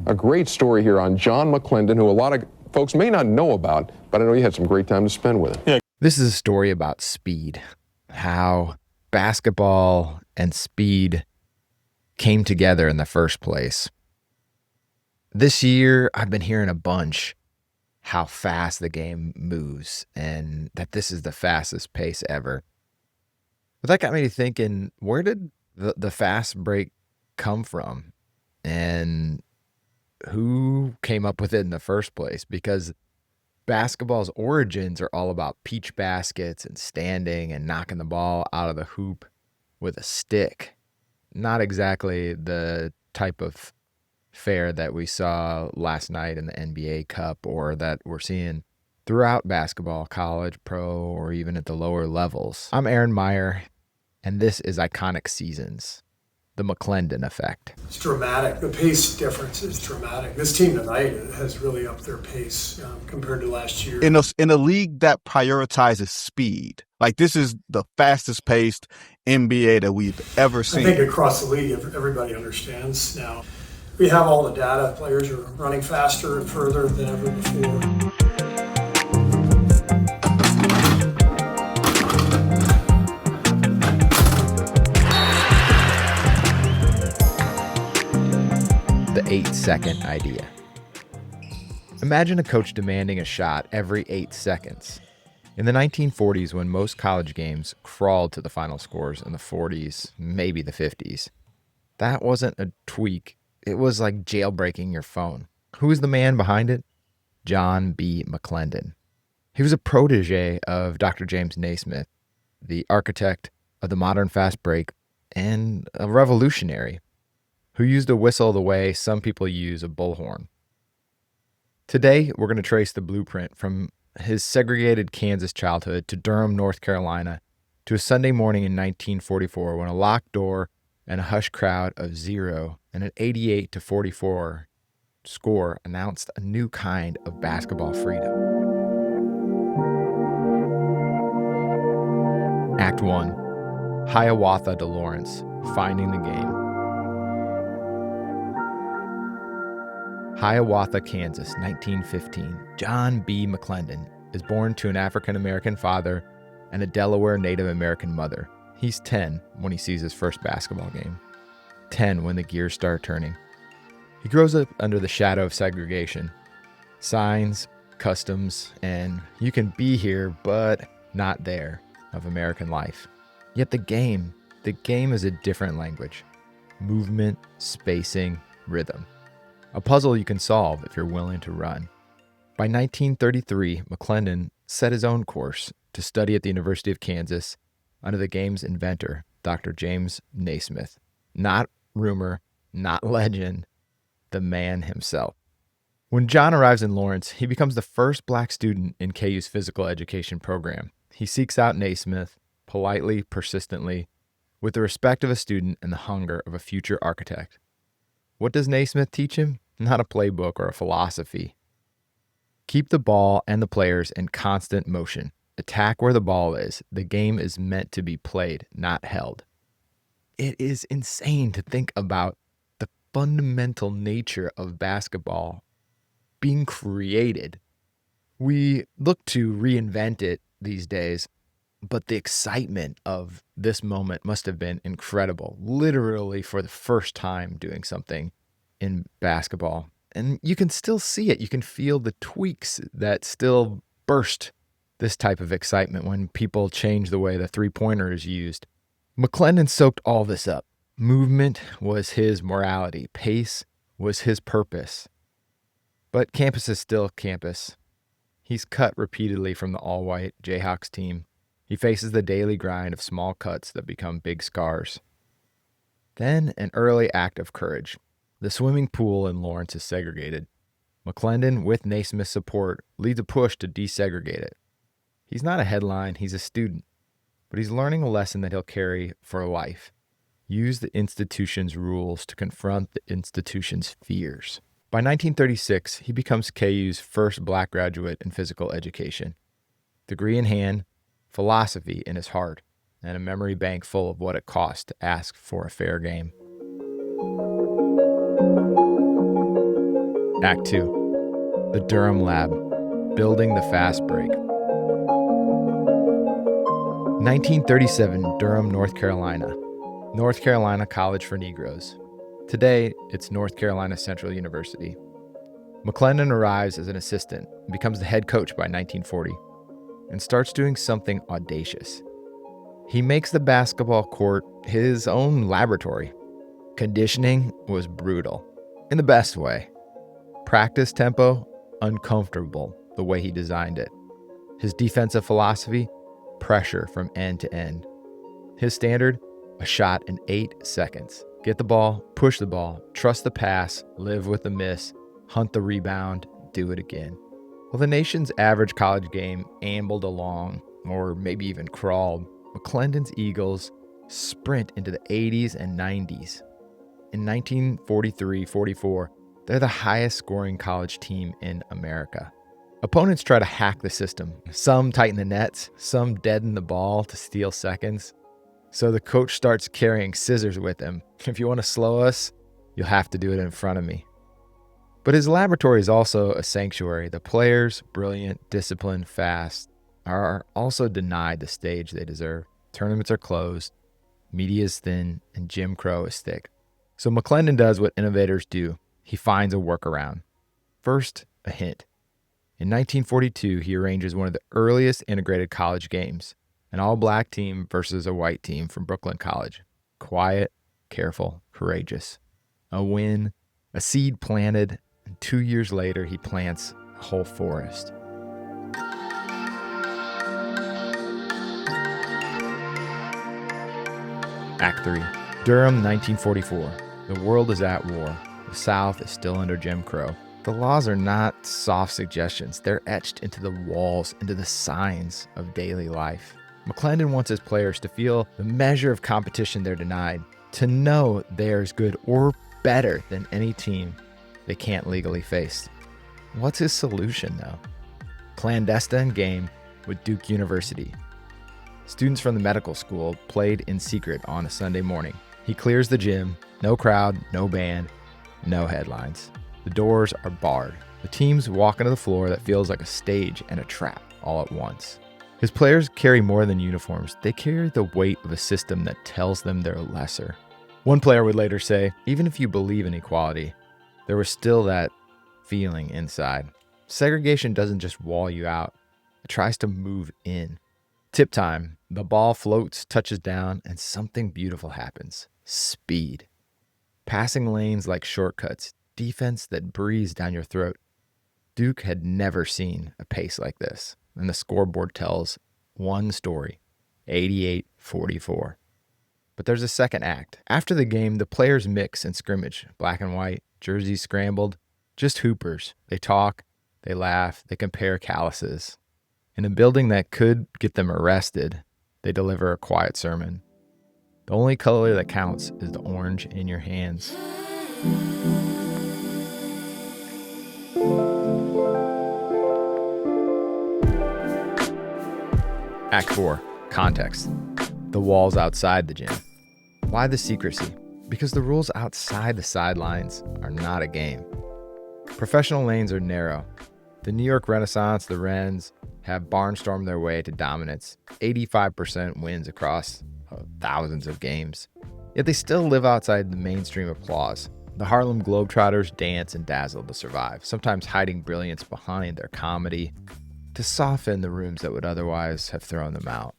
a great story here on John McLendon, who a lot of folks may not know about, but I know you had some great time to spend with him. Yeah. This is a story about speed, how basketball and speed came together in the first place. This year, I've been hearing a bunch how fast the game moves and that this is the fastest pace ever. But that got me thinking, where did the fast break come from? And who came up with it in the first place? Because basketball's origins are all about peach baskets and standing and knocking the ball out of the hoop with a stick. Not exactly the type of fare that we saw last night in the NBA Cup or that we're seeing throughout basketball, college, pro, or even at the lower levels. I'm Aaron Meyer, and this is Iconic Seasons, the McLendon effect. It's dramatic. The pace difference is dramatic. This team tonight has really upped their pace compared to last year. In a league that prioritizes speed, like this is the fastest paced NBA that we've ever seen. I think across the league, everybody understands now. We have all the data. Players are running faster and further than ever before. The 8-second idea. Imagine a coach demanding a shot every 8 seconds. In the 1940s, when most college games crawled to the final scores in the 40s, maybe the 50s, that wasn't a tweak. It was like jailbreaking your phone. Who was the man behind it? John B. McLendon. He was a protege of Dr. James Naismith, the architect of the modern fast break and a revolutionary who used a whistle the way some people use a bullhorn. Today, we're going to trace the blueprint from his segregated Kansas childhood to Durham, North Carolina, to a Sunday morning in 1944 when a locked door and a hushed crowd of 0 and an 88-44 score announced a new kind of basketball freedom. Act 1, Hiawatha to Lawrence, Finding the Game. Hiawatha, Kansas, 1915. John B. McLendon is born to an African-American father and a Delaware Native American mother. He's 10 when he sees his first basketball game. 10 when the gears start turning. He grows up under the shadow of segregation. Signs, customs, and you can be here but not there of American life. Yet the game is a different language. Movement, spacing, rhythm. A puzzle you can solve if you're willing to run. By 1933, McLendon set his own course to study at the University of Kansas under the game's inventor, Dr. James Naismith. Not rumor, not legend, the man himself. When John arrives in Lawrence, he becomes the first black student in KU's physical education program. He seeks out Naismith, politely, persistently, with the respect of a student and the hunger of a future architect. What does Naismith teach him? Not a playbook or a philosophy. Keep the ball and the players in constant motion. Attack where the ball is. The game is meant to be played, not held. It is insane to think about the fundamental nature of basketball being created. We look to reinvent it these days, but the excitement of this moment must have been incredible. Literally for the first time doing something in basketball. And you can still see it. You can feel the tweaks that still burst this type of excitement when people change the way the three-pointer is used. McLendon soaked all this up. Movement was his morality. Pace was his purpose. But campus is still campus. He's cut repeatedly from the all-white Jayhawks team. He faces the daily grind of small cuts that become big scars. Then an early act of courage. The swimming pool in Lawrence is segregated. McLendon, with Naismith's support, leads a push to desegregate it. He's not a headline, he's a student, but he's learning a lesson that he'll carry for life. Use the institution's rules to confront the institution's fears. By 1936, he becomes KU's first black graduate in physical education. Degree in hand, philosophy in his heart, and a memory bank full of what it costs to ask for a fair game. Act 2. The Durham Lab. Building the fast break. 1937, Durham, North Carolina. North Carolina College for Negroes. Today, it's North Carolina Central University. McLendon arrives as an assistant and becomes the head coach by 1940 and starts doing something audacious. He makes the basketball court his own laboratory. Conditioning was brutal, in the best way. Practice tempo, uncomfortable the way he designed it. His defensive philosophy, pressure from end to end. His standard, a shot in 8 seconds. Get the ball, push the ball, trust the pass, live with the miss, hunt the rebound, do it again. While the nation's average college game ambled along, or maybe even crawled, McLendon's Eagles sprint into the 80s and 90s. In 1943-44, they're the highest scoring college team in America. Opponents try to hack the system. Some tighten the nets, some deaden the ball to steal seconds. So the coach starts carrying scissors with him. If you want to slow us, you'll have to do it in front of me. But his laboratory is also a sanctuary. The players, brilliant, disciplined, fast, are also denied the stage they deserve. Tournaments are closed, media is thin, and Jim Crow is thick. So McLendon does what innovators do. He finds a workaround. First, a hint. In 1942, he arranges one of the earliest integrated college games, an all-black team versus a white team from Brooklyn College. Quiet, careful, courageous. A win, a seed planted, and 2 years later, he plants a whole forest. Act 3. Durham, 1944. The world is at war. The South is still under Jim Crow. The laws are not soft suggestions. They're etched into the walls, into the signs of daily life. McLendon wants his players to feel the measure of competition they're denied, to know they're as good or better than any team they can't legally face. What's his solution, though? Clandestine game with Duke University. Students from the medical school played in secret on a Sunday morning. He clears the gym, no crowd, no band, no headlines. The doors are barred. The teams walk into the floor that feels like a stage and a trap all at once. His players carry more than uniforms. They carry the weight of a system that tells them they're lesser. One player would later say, even if you believe in equality, there was still that feeling inside. Segregation doesn't just wall you out. It tries to move in. Tip time. The ball floats, touches down, and something beautiful happens. Speed. Passing lanes like shortcuts. Defense that breathes down your throat. Duke had never seen a pace like this, and the scoreboard tells one story, 88-44. But there's a second act. After the game, the players mix and scrimmage, black and white, jerseys scrambled, just hoopers. They talk, they laugh, they compare calluses. In a building that could get them arrested, they deliver a quiet sermon. The only color that counts is the orange in your hands. Act 4. Context. The walls outside the gym. Why the secrecy? Because the rules outside the sidelines are not a game. Professional lanes are narrow. The New York Renaissance, the Wrens, have barnstormed their way to dominance. 85% wins across thousands of games. Yet they still live outside the mainstream applause. The Harlem Globetrotters dance and dazzle to survive, sometimes hiding brilliance behind their comedy to soften the rooms that would otherwise have thrown them out.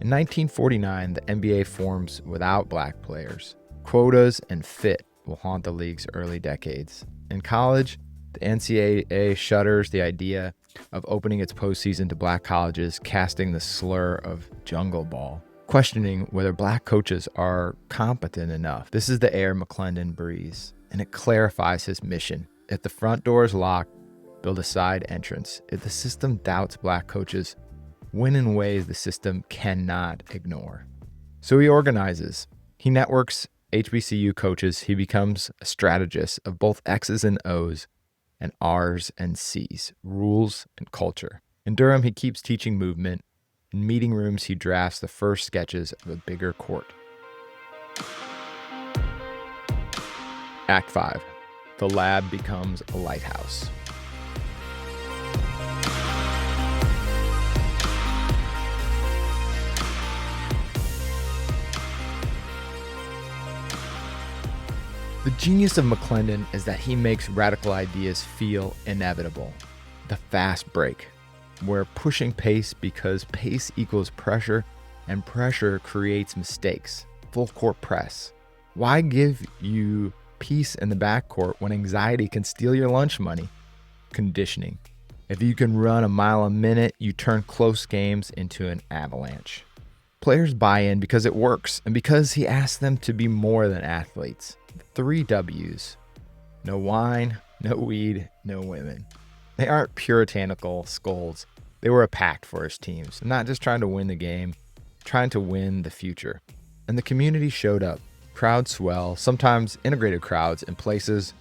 In 1949, the NBA forms without black players. Quotas and fit will haunt the league's early decades. In college, the NCAA shudders the idea of opening its postseason to black colleges, casting the slur of jungle ball, questioning whether black coaches are competent enough. This is the air McLendon breathes, and it clarifies his mission. If the front door is locked, build a side entrance. If the system doubts black coaches, win in ways the system cannot ignore. So he organizes. He networks HBCU coaches. He becomes a strategist of both X's and O's and R's and C's, rules and culture. In Durham, he keeps teaching movement. In meeting rooms, he drafts the first sketches of a bigger court. Act 5. the lab becomes a lighthouse. The genius of McLendon is that he makes radical ideas feel inevitable. The fast break, where pushing pace because pace equals pressure and pressure creates mistakes. Full court press. Why give you peace in the backcourt when anxiety can steal your lunch money? Conditioning. If you can run a mile a minute, you turn close games into an avalanche. Players buy in because it works and because he asks them to be more than athletes. 3 W's. No wine, no weed, no women. They aren't puritanical scolds. They were a pact for his teams, not just trying to win the game, trying to win the future. And the community showed up. Crowds swell, sometimes integrated crowds in places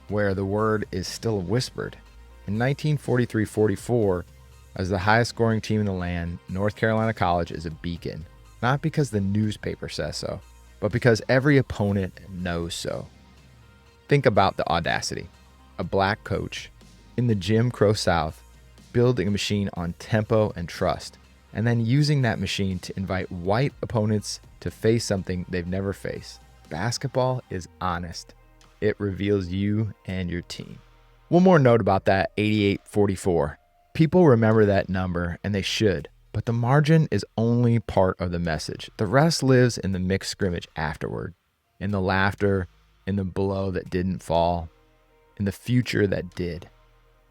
where the word is still whispered. In 1943-44, as the highest scoring team in the land, North Carolina College is a beacon. Not because the newspaper says so, but because every opponent knows so. Think about the audacity. A black coach in the Jim Crow South building a machine on tempo and trust, and then using that machine to invite white opponents to face something they've never faced. Basketball is honest. It reveals you and your team. One more note about that 88-44. People remember that number, and they should. But the margin is only part of the message. The rest lives in the mixed scrimmage afterward, in the laughter, in the blow that didn't fall, in the future that did.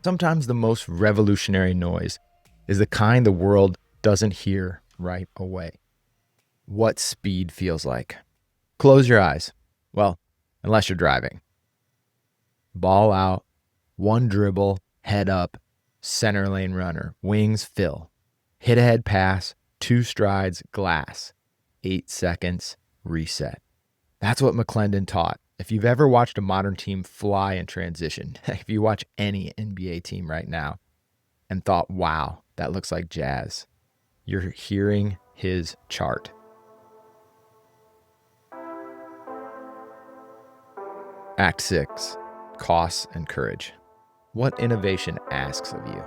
Sometimes the most revolutionary noise is the kind the world doesn't hear right away. What speed feels like. Close your eyes. Well, unless you're driving. Ball out, one dribble, head up, center lane runner, wings fill. Hit ahead pass, 2 strides, glass. 8 seconds, reset. That's what McLendon taught. If you've ever watched a modern team fly in transition, if you watch any NBA team right now and thought, wow, that looks like jazz, you're hearing his chart. Act 6, costs and courage. What innovation asks of you?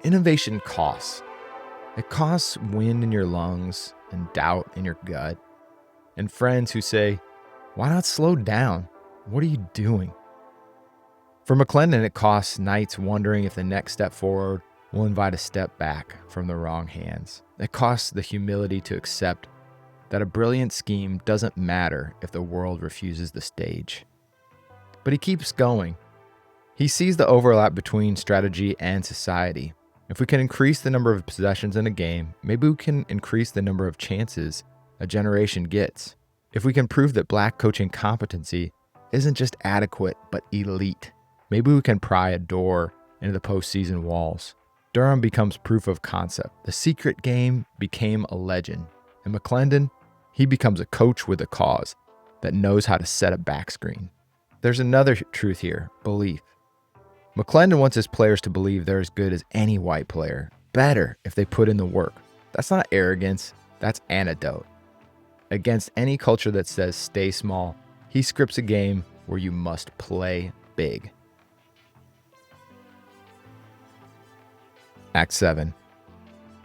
Innovation costs. It costs wind in your lungs and doubt in your gut, and friends who say, why not slow down? What are you doing? For McLendon, it costs nights wondering if the next step forward will invite a step back from the wrong hands. It costs the humility to accept that a brilliant scheme doesn't matter if the world refuses the stage. But he keeps going. He sees the overlap between strategy and society. If we can increase the number of possessions in a game, maybe we can increase the number of chances a generation gets. If we can prove that black coaching competency isn't just adequate, but elite, maybe we can pry a door into the postseason walls. Durham becomes proof of concept. The secret game became a legend. And McLendon, he becomes a coach with a cause that knows how to set a back screen. There's another truth here, belief. McLendon wants his players to believe they're as good as any white player, better if they put in the work. That's not arrogance, that's antidote. Against any culture that says stay small, he scripts a game where you must play big. Act 7.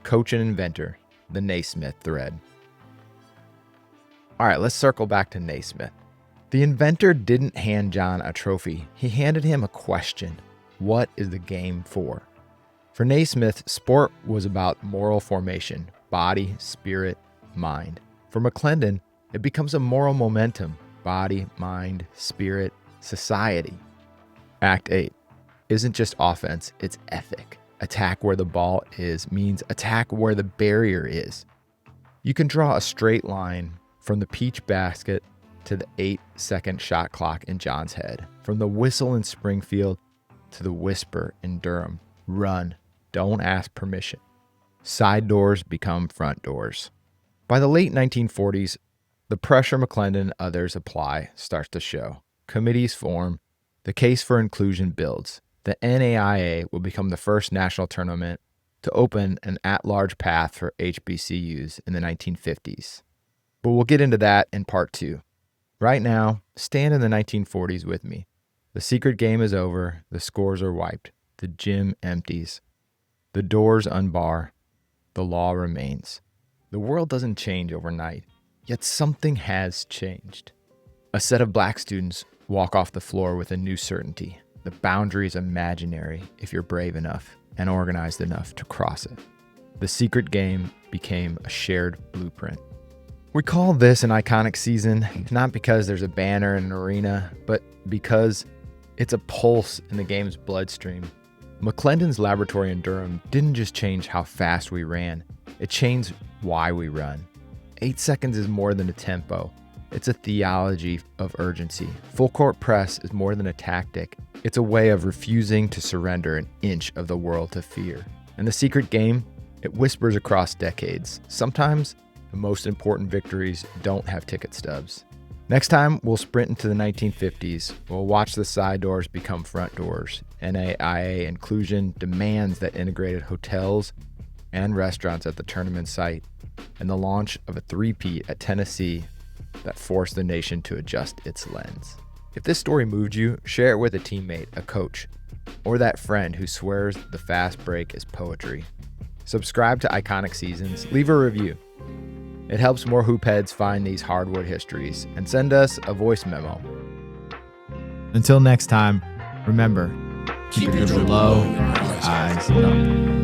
Coach and inventor, the Naismith thread. All right, let's circle back to Naismith. The inventor didn't hand John a trophy. He handed him a question. What is the game for? For Naismith, sport was about moral formation, body, spirit, mind. For McLendon, it becomes a moral momentum, body, mind, spirit, society. Act 8 isn't just offense, it's ethic. Attack where the ball is means attack where the barrier is. You can draw a straight line from the peach basket to the 8-second shot clock in John's head, from the whistle in Springfield to the whisper in Durham. Run, don't ask permission. Side doors become front doors. By the late 1940s, the pressure McLendon and others apply starts to show. Committees form. The case for inclusion builds. The NAIA will become the first national tournament to open an at-large path for HBCUs in the 1950s. But we'll get into that in part 2. Right now, stand in the 1940s with me. The secret game is over. The scores are wiped. The gym empties. The doors unbar. The law remains. The world doesn't change overnight, yet something has changed. A set of black students walk off the floor with a new certainty. The boundary is imaginary if you're brave enough and organized enough to cross it. The secret game became a shared blueprint. We call this an iconic season, not because there's a banner in an arena, but because it's a pulse in the game's bloodstream. McLendon's laboratory in Durham didn't just change how fast we ran, it changed why we run. 8 seconds is more than a tempo. It's a theology of urgency. Full court press is more than a tactic. It's a way of refusing to surrender an inch of the world to fear. And the secret game, it whispers across decades. Sometimes the most important victories don't have ticket stubs. Next time, we'll sprint into the 1950s. We'll watch the side doors become front doors. NAIA inclusion demands that integrated hotels and restaurants at the tournament site, and the launch of a three-peat at Tennessee that forced the nation to adjust its lens. If this story moved you, share it with a teammate, a coach, or that friend who swears the fast break is poetry. Subscribe to Iconic Seasons, leave a review. It helps more hoopheads find these hardwood histories, and send us a voice memo. Until next time, remember, keep your low, eyes up.